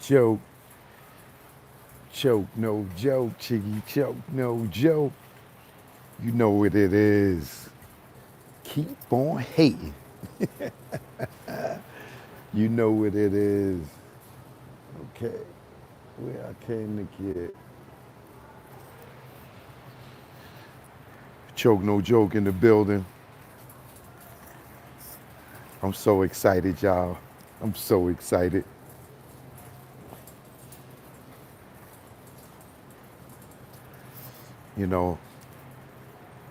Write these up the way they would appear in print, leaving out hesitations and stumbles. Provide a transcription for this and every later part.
Joke, choke, no joke, chiggy choke, no joke. You know what it is. Keep on hating. You know what it is. Okay, where I came to get choke, no joke in the building. I'm so excited, y'all. I'm so excited. You know,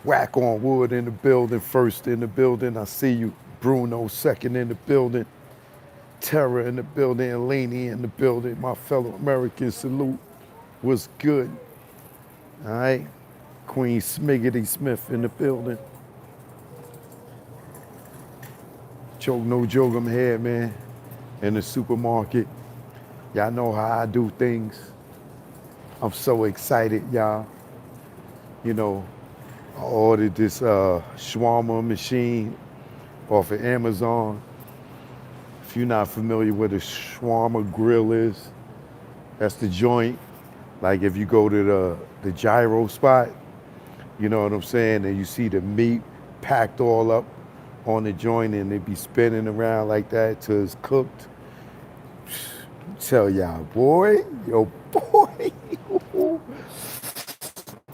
whack on wood in the building, first in the building. I see you, Bruno, second in the building. Terror in the building, and Laney in the building. My fellow Americans, salute. What's good? All right. Queen Smiggity Smith in the building. Choke no joke, I'm here, man. In the supermarket. Y'all know how I do things. I'm so excited, y'all. You know, I ordered this shawarma machine off of Amazon. If you're not familiar with a shawarma grill is, that's the joint. Like if you go to the gyro spot, you know what I'm saying, and you see the meat packed all up on the joint and it be spinning around like that till it's cooked. Tell y'all, boy, yo, boy,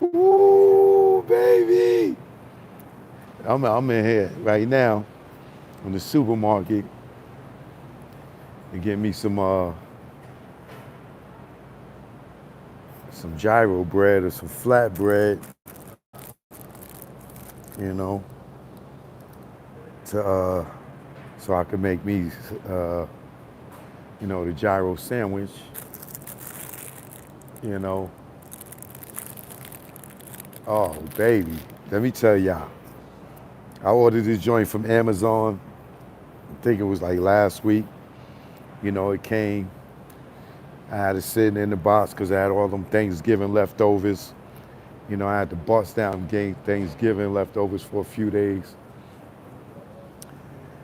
ooh, baby. I'm in here right now in the supermarket to get me some gyro bread or some flat bread, you know, to so I can make me the gyro sandwich, you know. Oh, baby, let me tell y'all. I ordered this joint from Amazon. I think it was like last week. You know, it came. I had it sitting in the box because I had all them Thanksgiving leftovers. You know, I had to bust down Thanksgiving leftovers for a few days.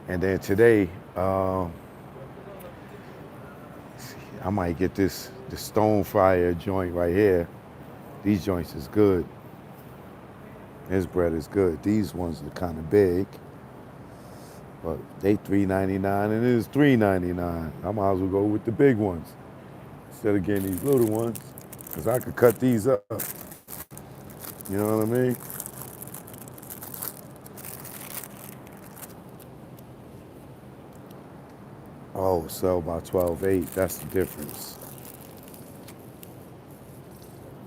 And then today, I might get the stone fryer joint right here. These joints is good. This bread is good. These ones are kind of big, but they $3.99 and it is $3.99. I might as well go with the big ones instead of getting these little ones, because I could cut these up. You know what I mean? Oh, sell by 12.8. That's the difference.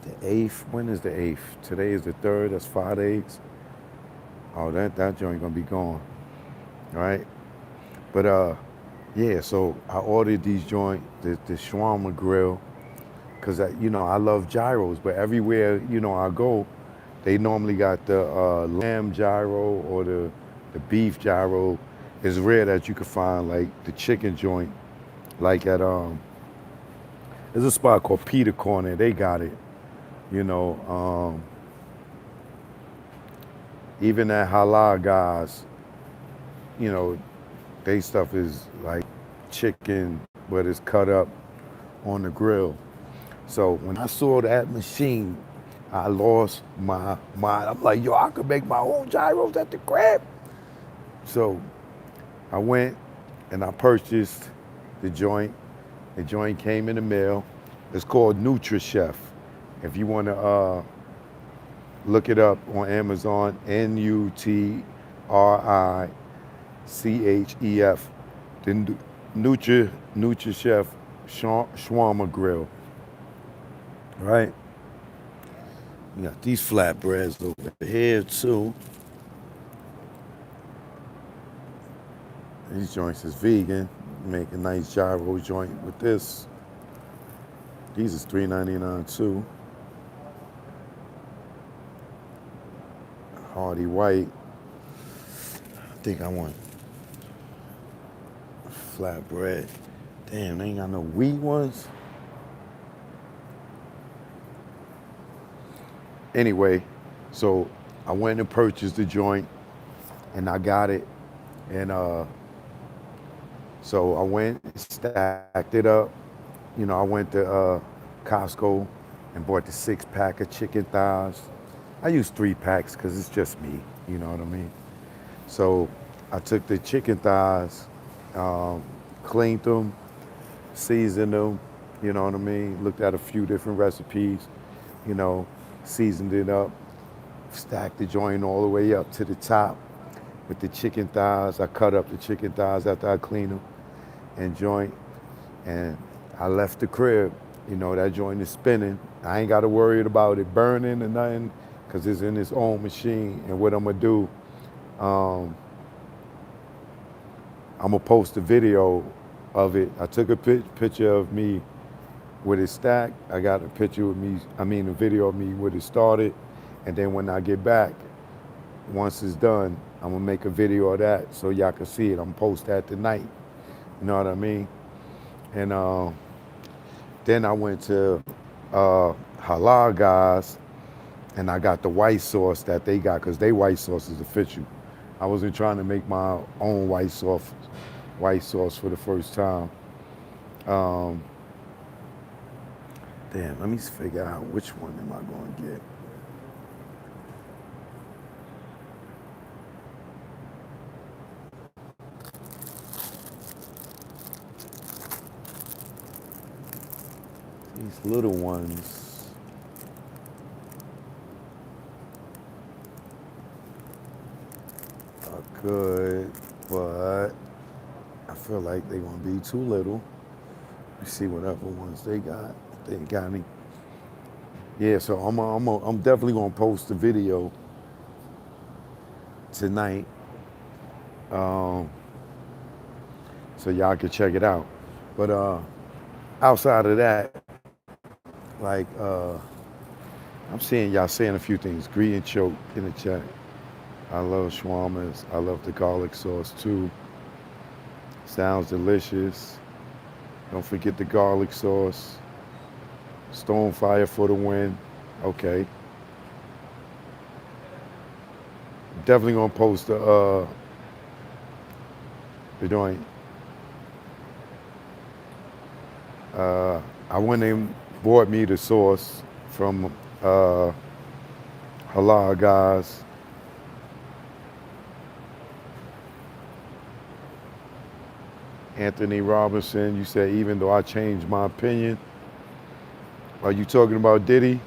The 8th, when is the 8th? Today is the 3rd, that's 5 days. Oh, that joint gonna be gone. All right? But yeah, so I ordered these joint, the shawarma grill, because I love gyros, but everywhere, I go, they normally got the lamb gyro or the beef gyro. It's rare that you can find like the chicken joint, like at there's a spot called Pita Corner. They got it, you know. Even at halal guys, you know, they stuff is like chicken, but it's cut up on the grill. So when I saw that machine, I lost my mind. I'm like, yo, I could make my own gyros at the crib. So I went and I purchased the joint. The joint came in the mail. It's called NutriChef. If you want to look it up on Amazon, NutriChef, the NutriChef Shawarma Grill. Right? We got these flatbreads over here too. These joints is vegan. Make a nice gyro joint with this. These is $3.99 too. Hardy white. I think I want flatbread. Damn, they ain't got no wheat ones. Anyway, so I went and purchased the joint and I got it. And so I went, stacked it up, I went to Costco and bought the 6-pack of chicken thighs. I use 3 packs because it's just me, you know what I mean? So I took the chicken thighs, cleaned them, seasoned them, you know what I mean? Looked at a few different recipes, you know, seasoned it up, stacked the joint all the way up to the top with the chicken thighs. I cut up the chicken thighs after I cleaned them and joint, and I left the crib. That joint is spinning. I ain't got to worry about it burning or nothing because it's in its own machine. And what I'm going to do, I'm going to post a video of it. I took a picture of me with it stacked. I got a picture of me, a video of me with it started. And then when I get back, once it's done, I'm going to make a video of that so y'all can see it. I'm going to post that tonight. You know what I mean? And then I went to Halal Guys, and I got the white sauce that they got because they white sauce is official. I wasn't trying to make my own white sauce for the first time. Damn, let me figure out which one am I going to get. These little ones are good, but I feel like they're gonna be too little. You see whatever ones they got. They ain't got any. Yeah, so I'm definitely gonna post a video tonight, so y'all can check it out. But outside of that, like I'm seeing y'all saying a few things. Greeting choke in the chat. I love shawarmas. I love the garlic sauce too. Sounds delicious. Don't forget the garlic sauce. Stone fire for the win. Okay. Definitely gonna post the joint. I went and bought me the sauce from Halal Guys. Anthony Robinson, you said even though I changed my opinion. Are you talking about Diddy?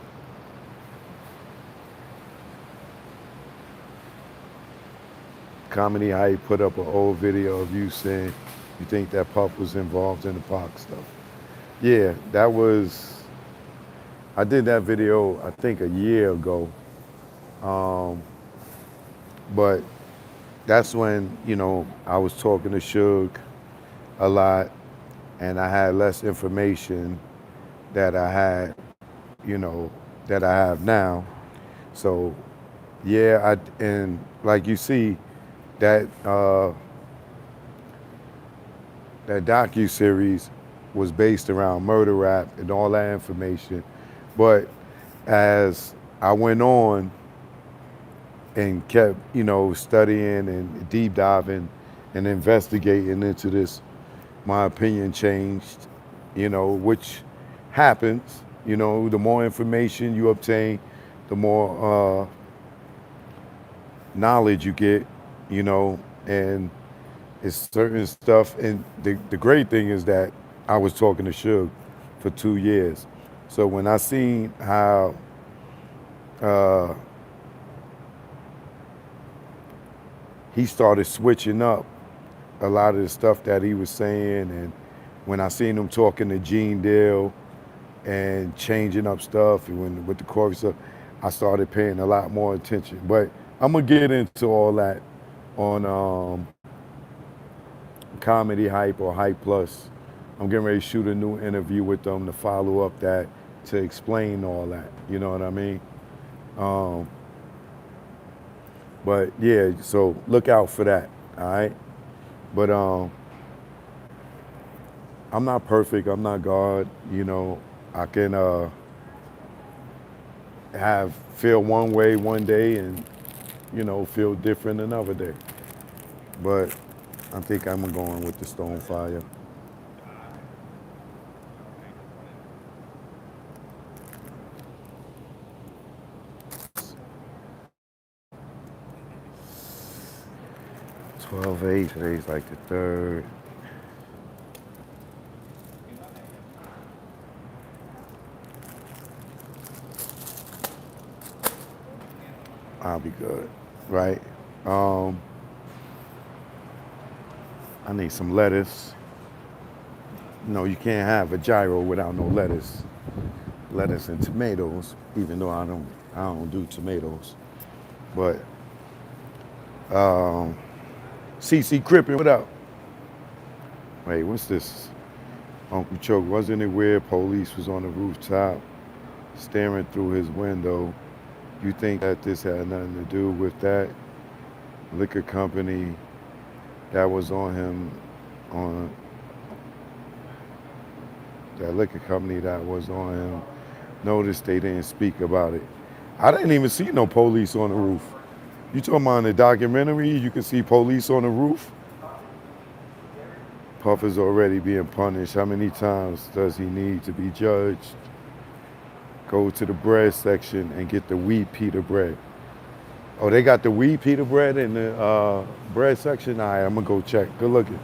Comedy Hype put up an old video of you saying you think that Puff was involved in the Pac stuff. Yeah, I did that video I think a year ago. But that's when, I was talking to Suge a lot and I had less information that I had, that I have now. So yeah, and like you see, that docu-series was based around murder rap and all that information. But as I went on and kept, studying and deep diving and investigating into this, my opinion changed, which happens. The more information you obtain, the more knowledge you get, and it's certain stuff. And the great thing is that I was talking to Suge for 2 years. So when I seen how he started switching up a lot of the stuff that he was saying, and when I seen him talking to Gene Deal and changing up stuff, and with the Corey stuff, I started paying a lot more attention. But I'm gonna get into all that on Comedy Hype or Hype Plus. I'm getting ready to shoot a new interview with them to follow up that, to explain all that. You know what I mean? But yeah, so look out for that. All right. But I'm not perfect. I'm not God. I can feel one way one day and feel different another day. But I think I'm going with the Stone Fire. 12/8, today's like the 3rd. I'll be good, right? Um, I need some lettuce. No, you can't have a gyro without no lettuce. Lettuce and tomatoes, even though I don't do tomatoes. But CC Crippin, what up? Wait, what's this? Uncle Choke, wasn't it weird? Police was on the rooftop staring through his window. You think that this had nothing to do with that liquor company that was on him, on that liquor company that was on him? Noticed they didn't speak about it. I didn't even see no police on the roof. You talking about in the documentary, you can see police on the roof? Puff is already being punished. How many times does he need to be judged? Go to the bread section and get the wheat pita bread. Oh, they got the wheat pita bread in the bread section? All right, I'm gonna go check. Good looking.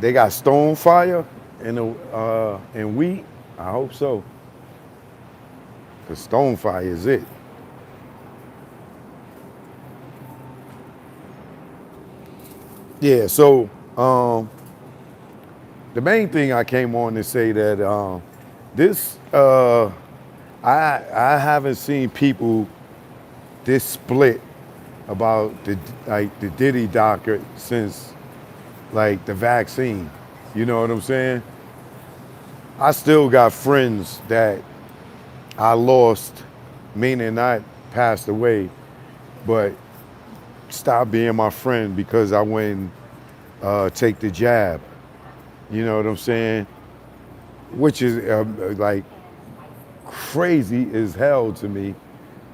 They got stone fire in wheat? I hope so. Because stone fire is it. Yeah, so the main thing I came on to say that this, I haven't seen people this split about the Diddy docket since like the vaccine. You know what I'm saying? I still got friends that I lost, meaning not passed away, but stopped being my friend because I wouldn't take the jab. You know what I'm saying? Which is like crazy as hell to me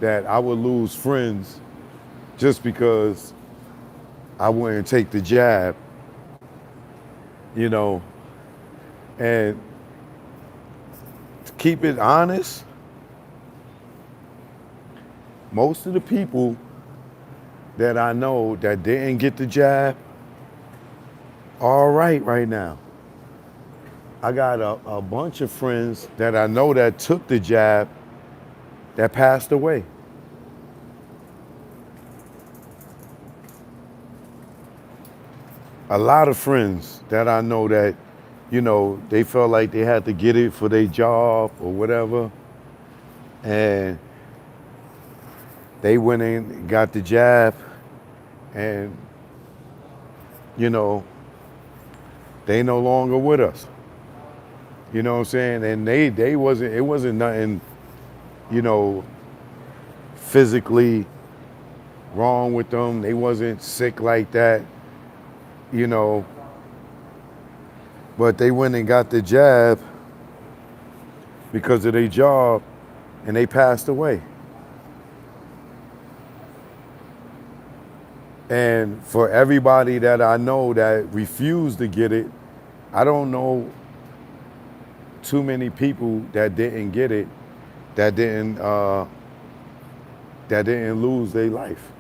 that I would lose friends just because I wouldn't take the jab, you know. And to keep it honest, most of the people that I know that didn't get the jab are all right now. I got a bunch of friends that I know that took the jab that passed away. A lot of friends that I know that, you know, they felt like they had to get it for their job or whatever. And they went in, got the jab, and, you know, they no longer with us. You know what I'm saying? And it wasn't nothing, you know, physically wrong with them. They wasn't sick like that, you know. But they went and got the jab because of their job, and they passed away. And for everybody that I know that refused to get it, I don't know too many people that didn't get it, that didn't lose their life.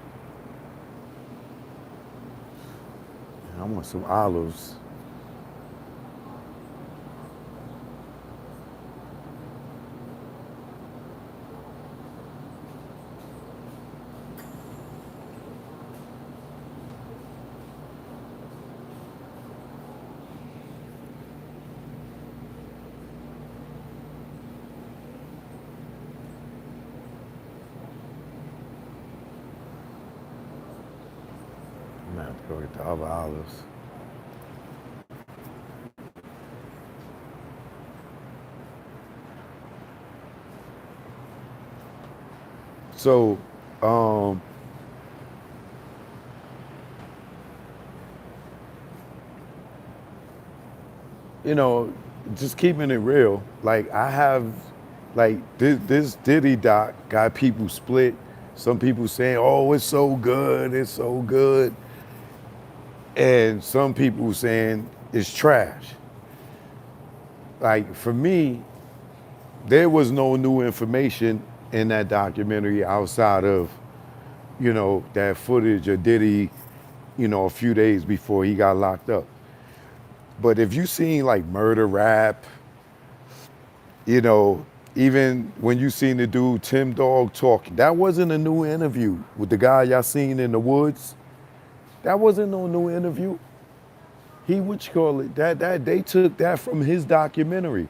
I want some olives. I'm gonna have to go get the other olives. So, you know, just keeping it real. Like I have, like this Diddy doc got people split. Some people saying, "Oh, it's so good, it's so good," and some people saying it's trash. Like for me, there was no new information in that documentary outside of, that footage of Diddy, a few days before he got locked up. But if you seen like murder rap, you know, even when you seen the dude Tim Dog talking, that wasn't a new interview with the guy y'all seen in the woods. That wasn't no new interview. He what you call it? That they took that from his documentary.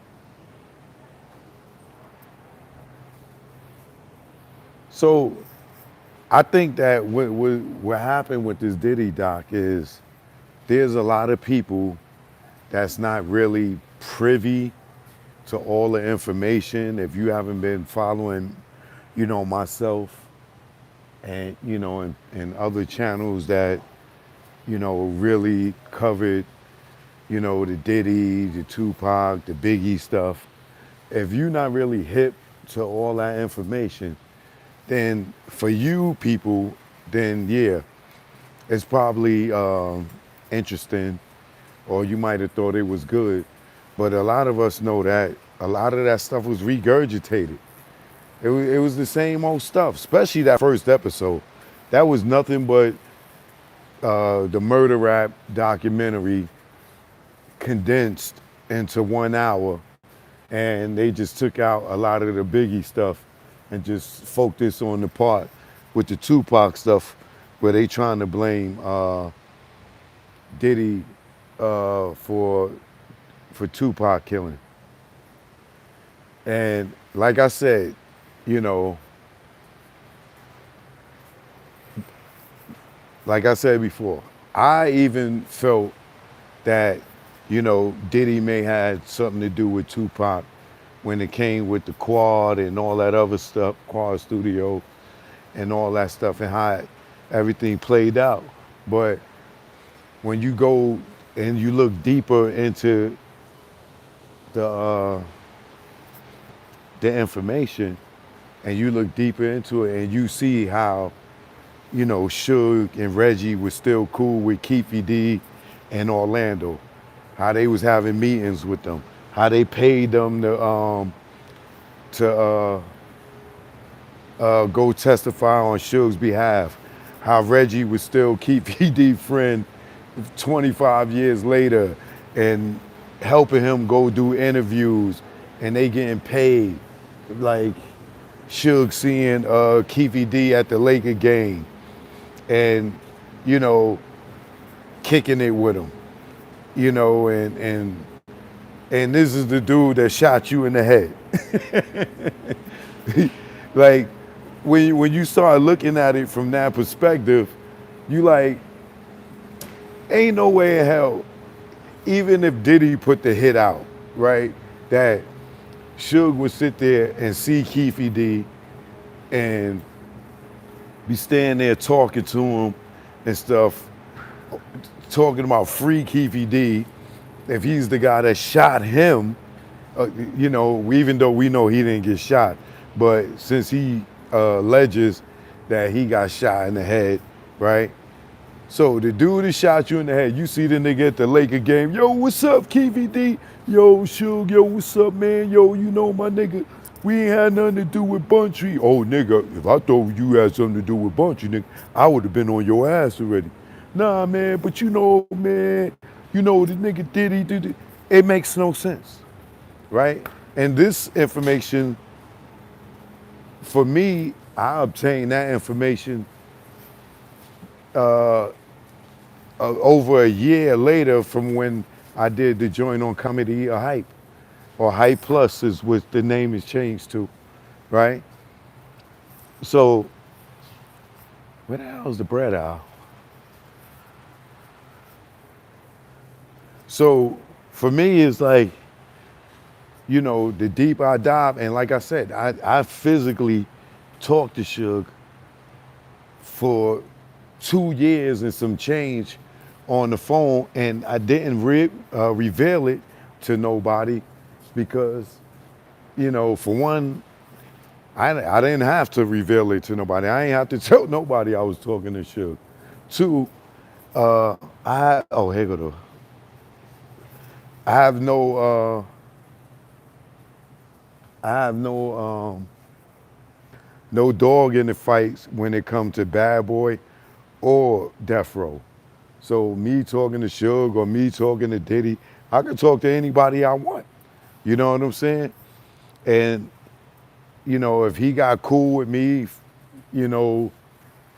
So I think that what happened with this Diddy doc is there's a lot of people that's not really privy to all the information. If you haven't been following, myself and, and other channels that, really covered, the Diddy, the Tupac, the Biggie stuff, if you're not really hip to all that information, then for you people, then yeah, it's probably interesting, or you might have thought it was good. But a lot of us know that a lot of that stuff was regurgitated. It was the same old stuff, especially that first episode. That was nothing but the murder rap documentary condensed into 1 hour, and they just took out a lot of the Biggie stuff and just focused on the part with the Tupac stuff where they trying to blame Diddy for Tupac killing. And like I said, you know, like I said before, I even felt that, Diddy may had something to do with Tupac when it came with the quad and all that other stuff, quad studio and all that stuff, and how everything played out. But when you go and you look deeper into the information, and you look deeper into it, and you see how, Suge and Reggie was still cool with Keefy D and Orlando, how they was having meetings with them, how they paid them to go testify on Suge's behalf, how Reggie was still Keefy D friend 25 years later and helping him go do interviews, and they getting paid. Like Suge seeing Keefy D at the Laker game and, kicking it with him, and this is the dude that shot you in the head. Like when you start looking at it from that perspective, you like, ain't no way in hell, even if Diddy put the hit out, right, that Suge would sit there and see Keefy D and be standing there talking to him and stuff, talking about free Keefy D, if he's the guy that shot him, even though we know he didn't get shot, but since he alleges that he got shot in the head, right? So the dude that shot you in the head, you see the nigga at the Laker game, yo, what's up, Keefy D? Yo, Suge, yo, what's up, man? Yo, my nigga, we ain't had nothing to do with Bunchy. Oh, nigga, if I thought you had something to do with Bunchy, nigga, I would have been on your ass already. Nah, man, but man, the nigga did it. It makes no sense, right? And this information, for me, I obtained that information over a year later from when I did the joint on Comedy or Hype, or Hype Plus is what the name is changed to, right? So, where the hell's the bread out? So, for me, it's like, the deeper I dive, and like I said, I physically talked to Suge for 2 years and some change on the phone, and I didn't reveal it to nobody because, for one, I didn't have to reveal it to nobody. I ain't have to tell nobody I was talking to Suge. Two, here go the. I have no no dog in the fights when it comes to Bad Boy or Death Row. So me talking to Suge or me talking to Diddy, I can talk to anybody I want. You know what I'm saying? And if he got cool with me, you know,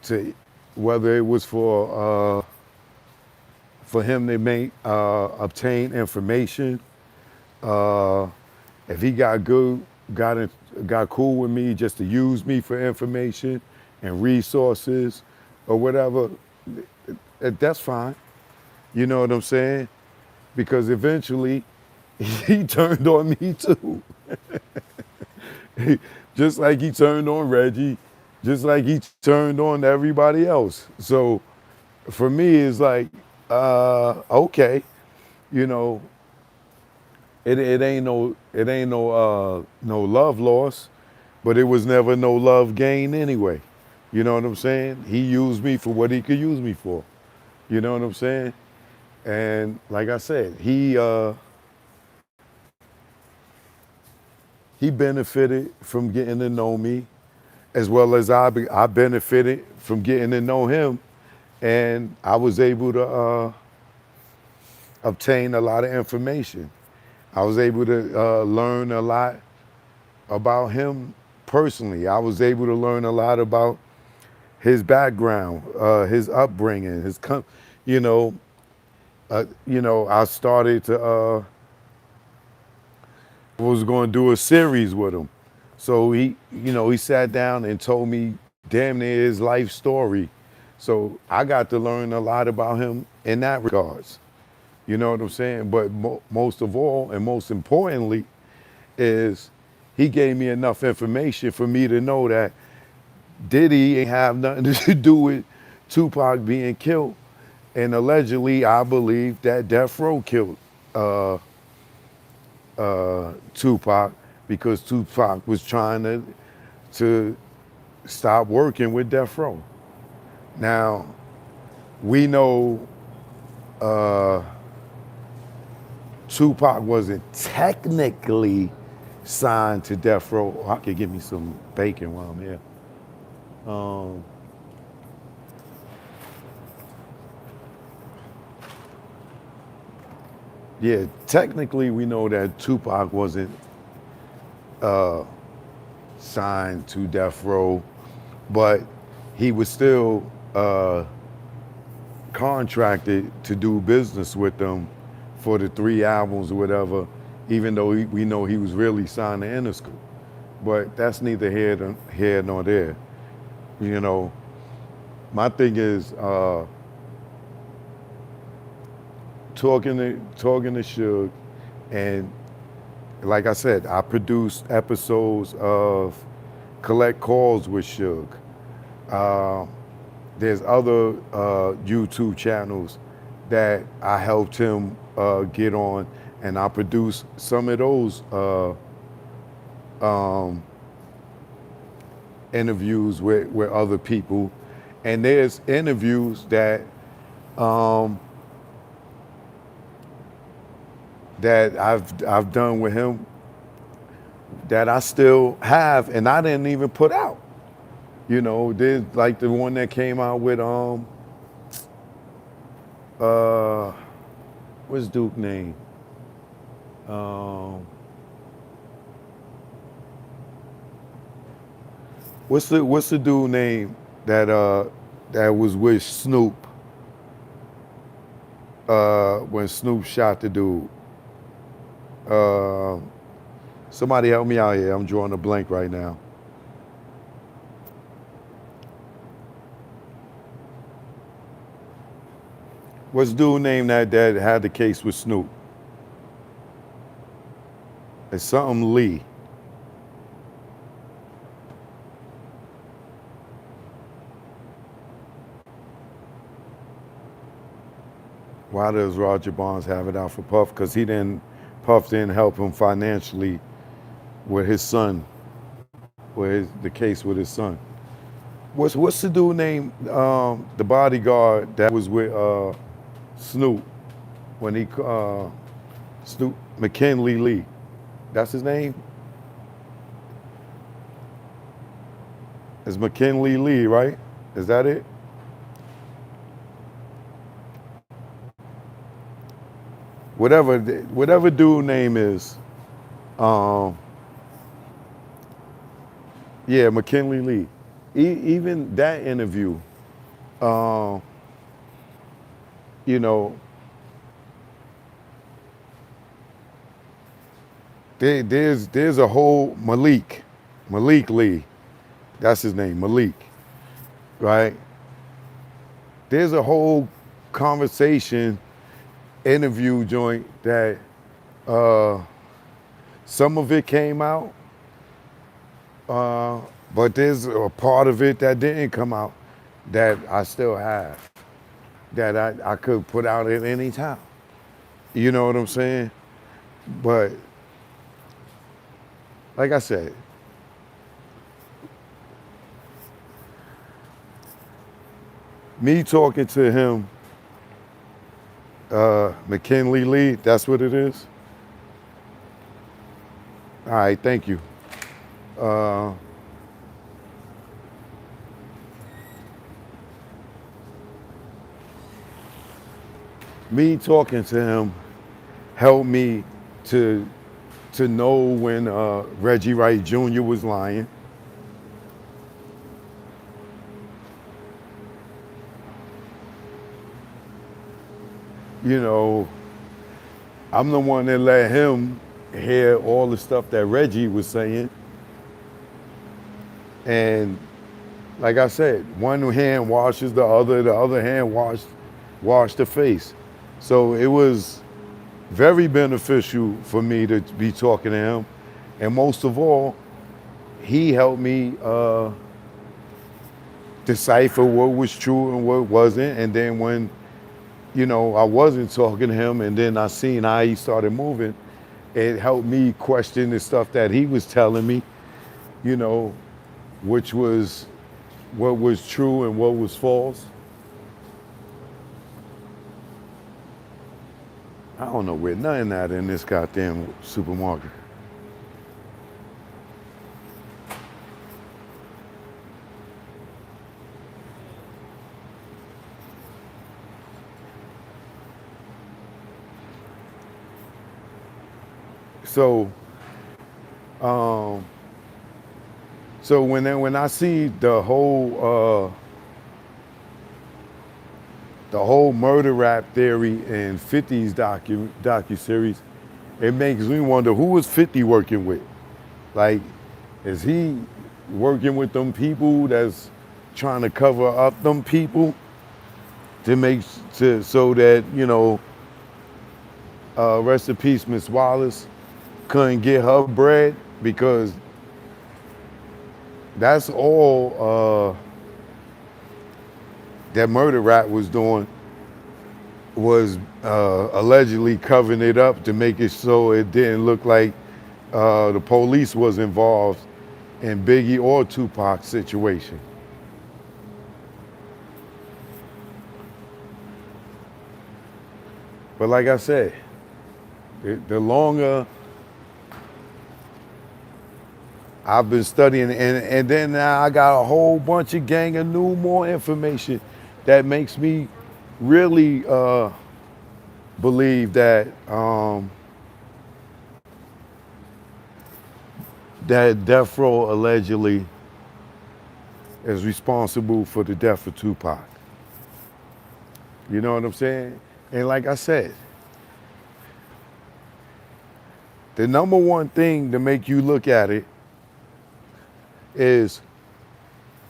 to whether it was for him to make obtain information, uh, if he got good, got cool with me just to use me for information and resources or whatever, that's fine. You know what I'm saying? Because eventually he turned on me too. Just like he turned on Reggie, just like he turned on everybody else. So for me, it's like, okay, you know, it ain't no love lost, but it was never no love gain anyway. You know what I'm saying? He used me for what he could use me for. You know what I'm saying? And like I said, he benefited from getting to know me, as well as I benefited from getting to know him, and I was able to obtain a lot of information. I was able to learn a lot about him personally. I was able to learn a lot about his background, his upbringing, you know, I started to was going to do a series with him. So he sat down and told me damn near his life story. So I got to learn a lot about him in that regards. You know what I'm saying? But most of all, and most importantly, is he gave me enough information for me to know that Diddy ain't have nothing to do with Tupac being killed. And allegedly, I believe that Death Row killed Tupac because Tupac was trying to stop working with Death Row. Now, we know Tupac wasn't technically signed to Death Row. Oh, I could give me some bacon while I'm here. Yeah, technically we know that Tupac wasn't signed to Death Row, but he was still contracted to do business with them for the 3 albums or whatever, even though we know he was really signed to Interscope. But that's neither here nor there. You know, my thing is talking to Suge, and like I said, I produced episodes of Collect Calls with Suge. There's other YouTube channels that I helped him get on, and I produced some of those interviews with other people. And there's interviews that I've done with him that I still have, and I didn't even put out. There's like the one that came out with what's Duke name? What's the dude name that was with Snoop when Snoop shot the dude? Somebody help me out here. I'm drawing a blank right now. What's the dude name that had the case with Snoop? It's something Lee. Why does Roger Bonds have it out for Puff? Because Puff didn't help him financially with his son, the case with his son. What's the dude name? The bodyguard that was with Snoop when he Snoop McKinley Lee. That's his name. It's McKinley Lee, right? Is that it? Whatever dude name is. Um, yeah, McKinley Lee. Even that interview, um, you know, there's a whole Malik Lee. That's his name, Malik, right? There's a whole conversation interview joint that uh, some of it came out, uh, but there's a part of it that didn't come out that I still have that I could put out at any time. You know what I'm saying? But like I said, me talking to him, McKinley Lee, that's what it is. All right, thank you. Uh, Me talking to him helped me to know when Reggie Wright Jr. was lying. You know, I'm the one that let him hear all the stuff that Reggie was saying. And like I said, one hand washes the other hand washed the face. So it was very beneficial for me to be talking to him. And most of all, he helped me decipher what was true and what wasn't. And then when, I wasn't talking to him and then I seen how he started moving, it helped me question the stuff that he was telling me, you know, which was what was true and what was false. I don't know where nothing at in this goddamn supermarket. So, um, so when I see the whole murder rap theory and 50's docu-series, it makes me wonder who was 50 working with? Like, is he working with them people that's trying to cover up them people so that, rest in peace, Miss Wallace couldn't get her bread? Because that's all that murder rap was doing, was allegedly covering it up to make it so it didn't look like the police was involved in Biggie or Tupac's situation. But like I said, the longer I've been studying, and then now I got a whole bunch of gang of more information that makes me really believe that that Death Row allegedly is responsible for the death of Tupac. You know what I'm saying? And like I said, the number one thing to make you look at it is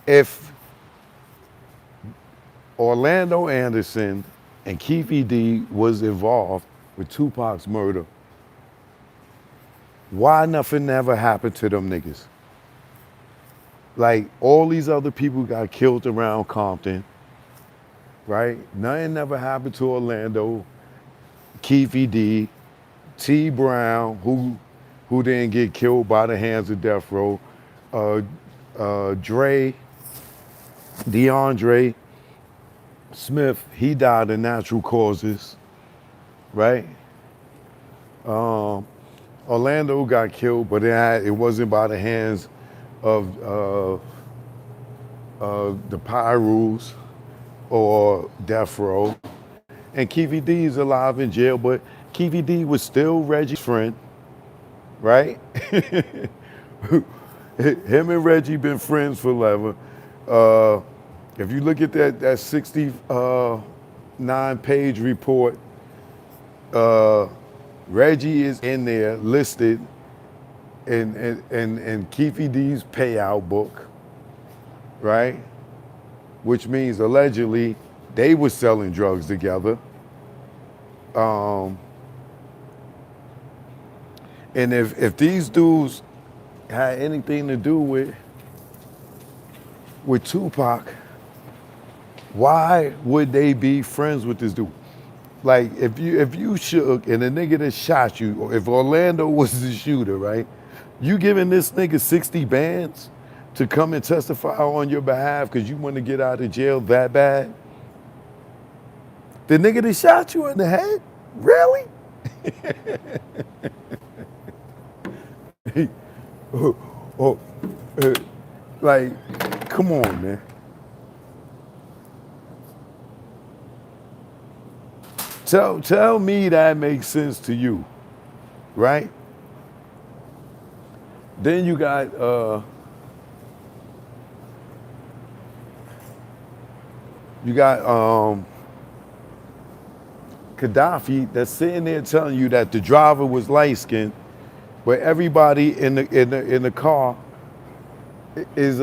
if Orlando Anderson and Keefe D was involved with Tupac's murder, why nothing ever happened to them niggas? Like, all these other people got killed around Compton, right? Nothing never happened to Orlando, Keefe D, T Brown, who didn't get killed by the hands of Death Row, DeAndre Smith, he died of natural causes, right? Orlando got killed, but it wasn't by the hands of the Pyrus or Death Row. And Keefy D is alive in jail, but Keefy D was still Reggie's friend, right? Him and Reggie been friends forever. If you look at that 69-page report, Reggie is in there listed in Keefy D's payout book, right? Which means allegedly they were selling drugs together. And if these dudes had anything to do with Tupac, why would they be friends with this dude? Like if you shook and the nigga that shot you, or if Orlando was the shooter, right? You giving this nigga 60 bands to come and testify on your behalf because you want to get out of jail that bad? The nigga that shot you in the head? Really? Like, come on, man. Tell me that makes sense to you, right? Then you got Gaddafi that's sitting there telling you that the driver was light skinned, but everybody in the car is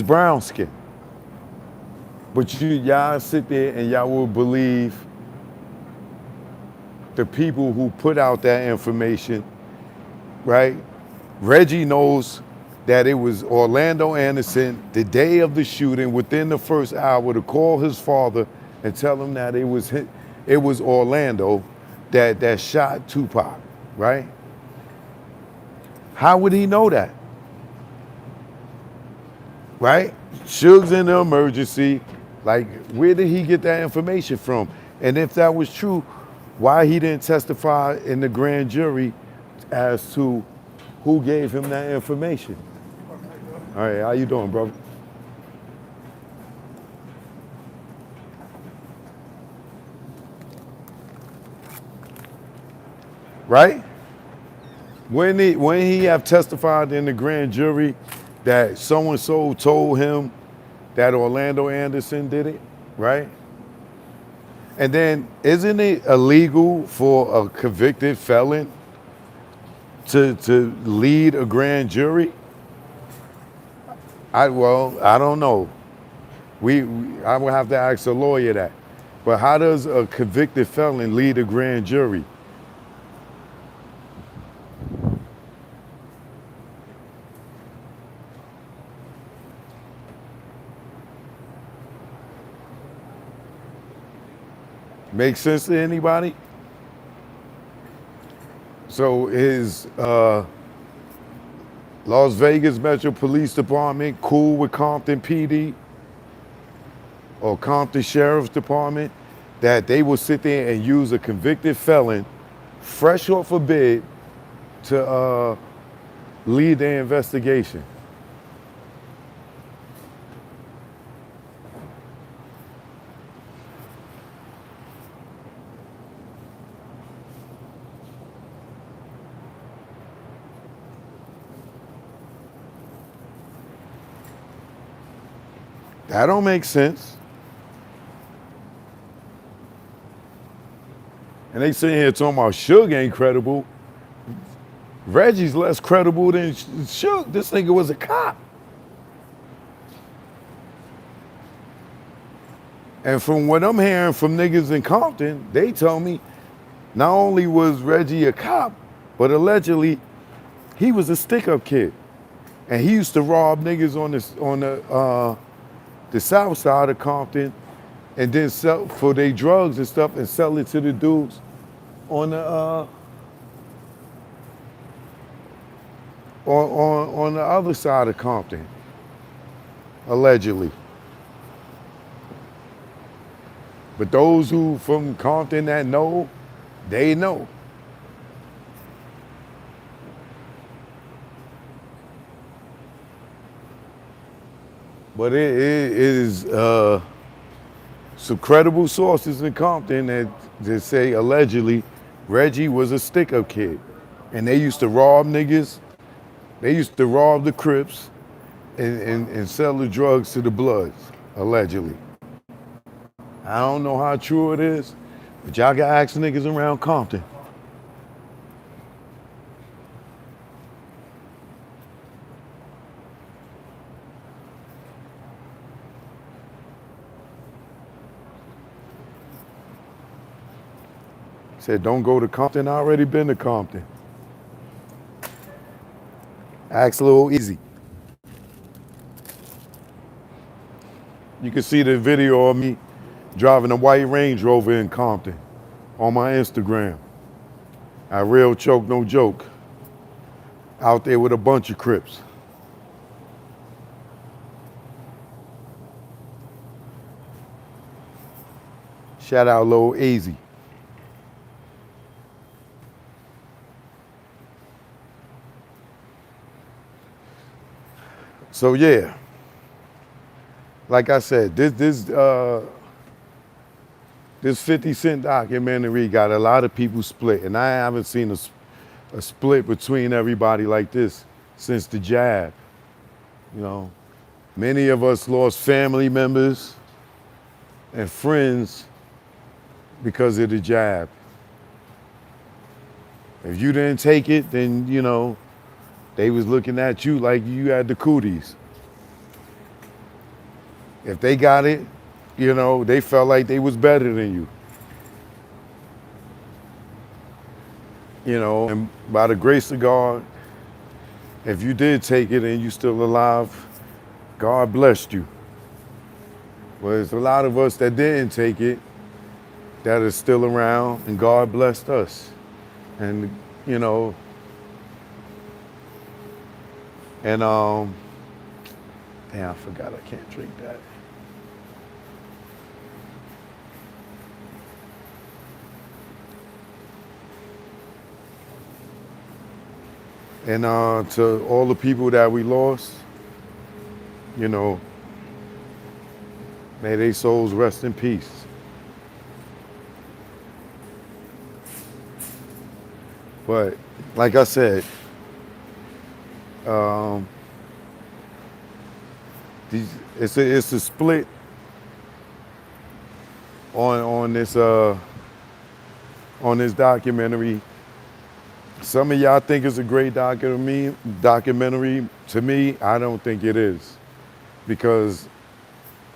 brown skinned. But y'all sit there and y'all will believe the people who put out that information, right? Reggie knows that it was Orlando Anderson the day of the shooting, within the first hour, to call his father and tell him that it was Orlando that shot Tupac, right? How would he know that? Right? Suge's in the emergency. Like, where did he get that information from? And if that was true, why he didn't testify in the grand jury as to who gave him that information? All right, how you doing, brother? Right? When he have testified in the grand jury that so-and-so told him that Orlando Anderson did it, right? And then isn't it illegal for a convicted felon to lead a grand jury? I don't know. I would have to ask a lawyer that. But how does a convicted felon lead a grand jury? Make sense to anybody? So is Las Vegas Metro Police Department cool with Compton PD or Compton Sheriff's Department that they will sit there and use a convicted felon fresh off a bid to lead their investigation? That don't make sense. And they sitting here talking about Suge ain't credible. Reggie's less credible than Suge. This nigga was a cop. And from what I'm hearing from niggas in Compton, they tell me not only was Reggie a cop, but allegedly he was a stick-up kid. And he used to rob niggas on the south side of Compton and then sell for their drugs and stuff and sell it to the dudes on the on the other side of Compton, allegedly. But those who from Compton that know, they know. But it is some credible sources in Compton that say allegedly Reggie was a stick-up kid. And they used to rob niggas. They used to rob the Crips and sell the drugs to the Bloods, allegedly. I don't know how true it is, but y'all got ask niggas around Compton. Said, don't go to Compton. I already been to Compton. Ask Lil Easy. You can see the video of me driving a white Range Rover in Compton on my Instagram. I real choke, no joke. Out there with a bunch of Crips. Shout out Lil Easy. So yeah, like I said, this 50 Cent documentary got a lot of people split, and I haven't seen a split between everybody like this since the jab. You know, many of us lost family members and friends because of the jab. If you didn't take it, then you know, they was looking at you like you had the cooties. If they got it, you know, they felt like they was better than you. You know, and by the grace of God, if you did take it and you still alive, God blessed you. But there's a lot of us that didn't take it that are still around, and God blessed us. And, you know, and damn, I forgot I can't drink that. And to all the people that we lost, you know, may their souls rest in peace. But like I said, it's a split on this documentary. Some of y'all think it's a great documentary. To me, I don't think it is, because,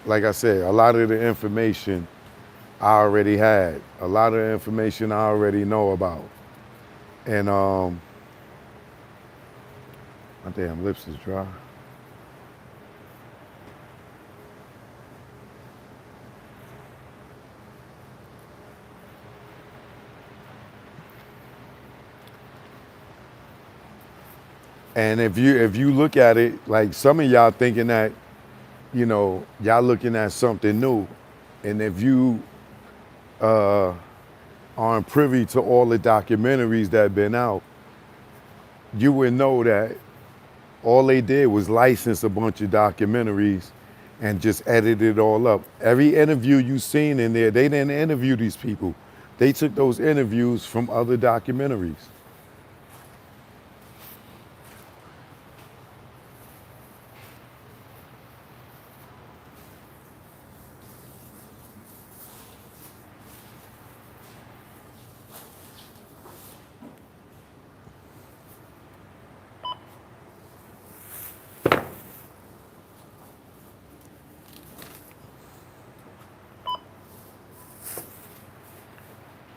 like I said, a lot of the information I already had. A lot of the information I already know about. And my damn lips is dry. And if you look at it, like some of y'all thinking that, you know, y'all looking at something new. And if you aren't privy to all the documentaries that have been out, you would know that all they did was license a bunch of documentaries and just edit it all up. Every interview you seen in there, they didn't interview these people. They took those interviews from other documentaries.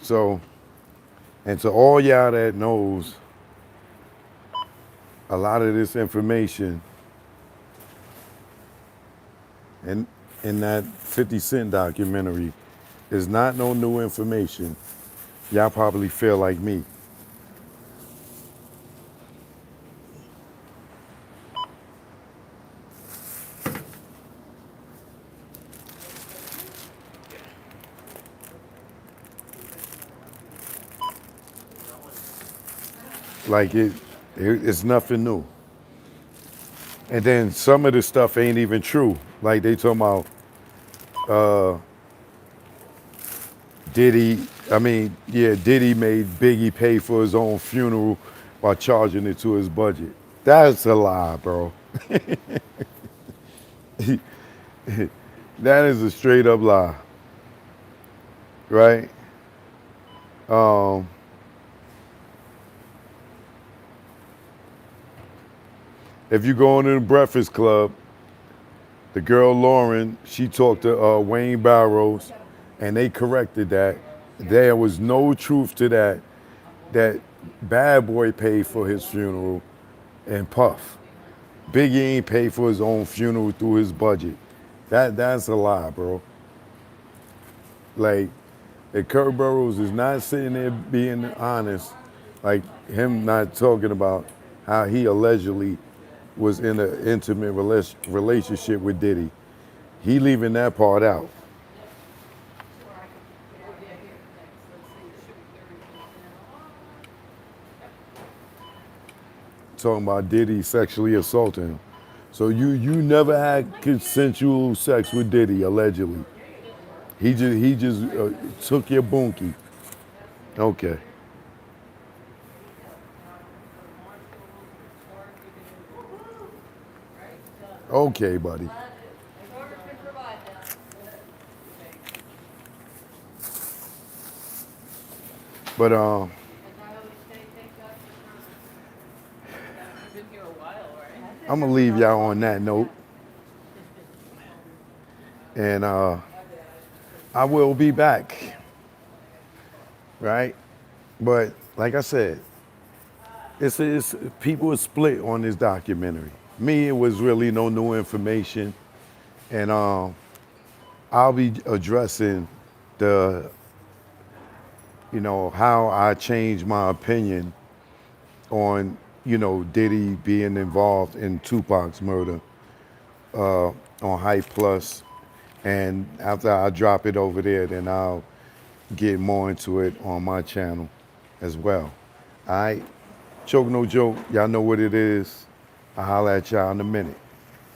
So, and to all y'all that knows a lot of this information in that 50 Cent documentary is not no new information, y'all probably feel like me. Like it's nothing new. And then some of the stuff ain't even true. Like they talking about Diddy. I mean, yeah, Diddy made Biggie pay for his own funeral by charging it to his budget. That's a lie, bro. That is a straight up lie, right? Um, if you go into the Breakfast Club, the girl Lauren, she talked to Wayne Barrows, and they corrected that. There was no truth to that. That Bad Boy paid for his funeral and Puff. Biggie ain't paid for his own funeral through his budget. That's a lie, bro. Like, if Kurt Burrows is not sitting there being honest, like him not talking about how he allegedly was in an intimate relationship with Diddy, he leaving that part out. Talking about Diddy sexually assaulting him. So you never had consensual sex with Diddy allegedly. He just took your bunkie. Okay. Okay, buddy. But I'm gonna leave y'all on that note, and I will be back, right? But like I said, it's people are split on this documentary. Me, it was really no new information, and I'll be addressing the, how I changed my opinion on, Diddy being involved in Tupac's murder on Hype Plus. And after I drop it over there, then I'll get more into it on my channel as well. All right? Choke no joke. Y'all know what it is. I'll holler at y'all in a minute.